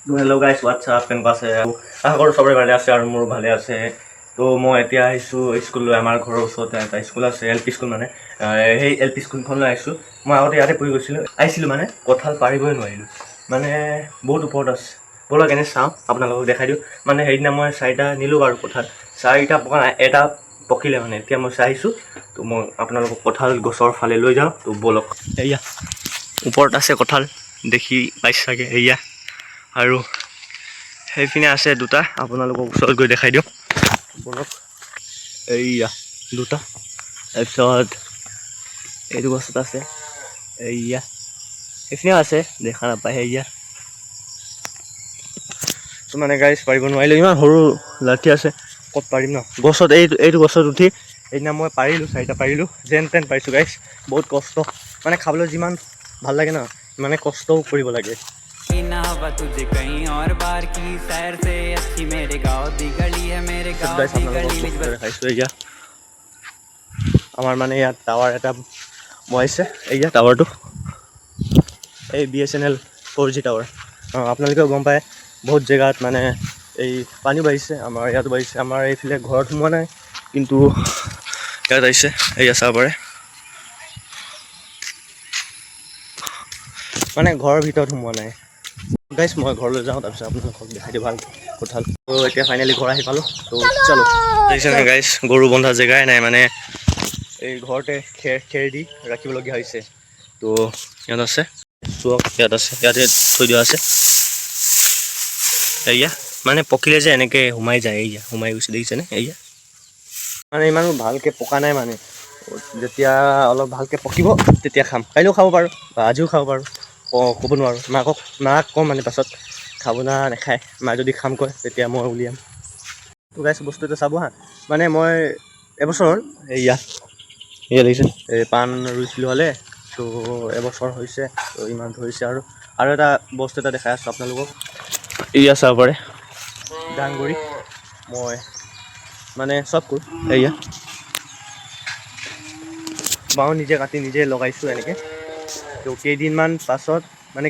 Hello' গাইছ WhatsApp কেনেকুৱা আছে আশা কৰোঁ চবৰে ভালে আছে আৰু মোৰ ভালে আছে। তো মই এতিয়া আহিছোঁ স্কুললৈ। আমাৰ ঘৰৰ ওচৰতে এটা স্কুল আছে, এল পি স্কুল মানে সেই এল পি স্কুলখনলৈ আহিছোঁ। মই আগতে ইয়াতে পঢ়ি আহিছিলোঁ মানে কঁঠাল পাৰিবই নোৱাৰিলোঁ, মানে বহুত ওপৰত আছে। ব'লক এনে চাওঁ, আপোনালোকক দেখাই দিওঁ। মানে সেইদিনা মই 4টা নিলোঁ বাৰু কঁঠাল, 4টা পকা নাই, এটা পকিলে মানে। এতিয়া মই চাই আহিছোঁ, তো মই আপোনালোকক কঁঠাল গছৰ ফালে লৈ যাওঁ। তো ব'লক, এয়া ওপৰত আছে কঁঠাল, দেখি পাইছে চাগে এয়া। আৰু সেইপিনে আছে দুটা, আপোনালোকক ওচৰত গৈ দেখাই দিওঁ ব'লক। এইয়া দুটা, তাৰপিছত এইটো গছত আছে, এইয়া সেইখিনিও আছে, দেখা নাপায় সেয়া। তো মানে গাইছ পাৰিব নোৱাৰিলোঁ, ইমান সৰু লাঠি আছে, ক'ত পাৰিম ন। গছত এইটো গছত উঠি সেইদিনা মই পাৰিলোঁ, 4টা পাৰিলোঁ, যেন তেন পাৰিছোঁ গাইছ। বহুত কষ্ট, মানে খাবলৈ যিমান ভাল লাগে ন, সিমানে কষ্টও কৰিব লাগে। দেখাইছোঁ এয়া আমাৰ মানে ইয়াত টাৱাৰ এটা বহাইছে, এয়া টাৱাৰটো এই BSNL 4G টাৱাৰ। আপোনালোকেও গম পায় বহুত জেগাত মানে এই পানী বাঢ়িছে, আমাৰ ইয়াতো বাঢ়িছে। আমাৰ এইফালে ঘৰত সোমোৱা নাই, কিন্তু ইয়াত আহিছে, এয়া চাব পাৰে। মানে ঘৰৰ ভিতৰত সোমোৱা নাই গাইছ। মই ঘৰলৈ যাওঁ, তাৰপিছত আপোনালোকক দেখাই দিওঁ ভাল কঁঠাল। তো এতিয়া ফাইনেলি ঘৰ আহি পালোঁ। তো চলো, দেখিছে নাই গাইছ, গৰু বন্ধা জেগাই নাই, মানে এই ঘৰতে খেৰ দি ৰাখিবলগীয়া হৈছে। তো ইয়াত আছে, চোৱক, ইয়াত আছে, ইয়াতে থৈ দিয়া আছে। এয়া মানে পকিলে যে এনেকৈ সোমাই যায়, এয়া সোমাই গৈছে, দেখিছেনে এয়া। মানে ইমানো ভালকৈ পকা নাই, মানে যেতিয়া অলপ ভালকৈ পকিব তেতিয়া খাম। কাইলৈও খাব পাৰোঁ বা আজিও খাব পাৰোঁ, ক'ব নোৱাৰোঁ। মাক ক'ম মানে পাছত খাব না নাখায়। মায়ে যদি খাম কয় তেতিয়া মই উলিয়াম। তো গাইছ বস্তু এটা চাব হা, মানে মই এবছৰ হ'ল এয়া দেখিছে, এই পাণ ৰুইছিলোঁ হ'লে, তো এবছৰ হৈছে। তো ইমান ধৰিছে। আৰু এটা বস্তু এটা দেখাই আছোঁ আপোনালোকক, এয়া চাব পাৰে, ডাংবৰি। মই মানে চব কৰোঁ, এয়া বাওঁ নিজে কাটি নিজে লগাইছোঁ এনেকৈ। তো কেইদিনমান পাছত মানে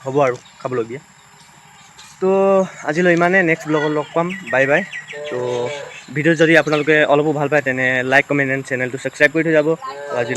হ'ব আৰু খাবলগীয়া। তো আজিলৈ ইমানে, নেক্সট ব্লগত লগ পাম, বাই বাই। তো ভিডিঅ' যদি আপোনালোকে অলপো ভাল পায় তেনে লাইক, কমেণ্ট এণ্ড চেনেলটো ছাবস্ক্ৰাইব কৰি থৈ যাব। আজিলৈ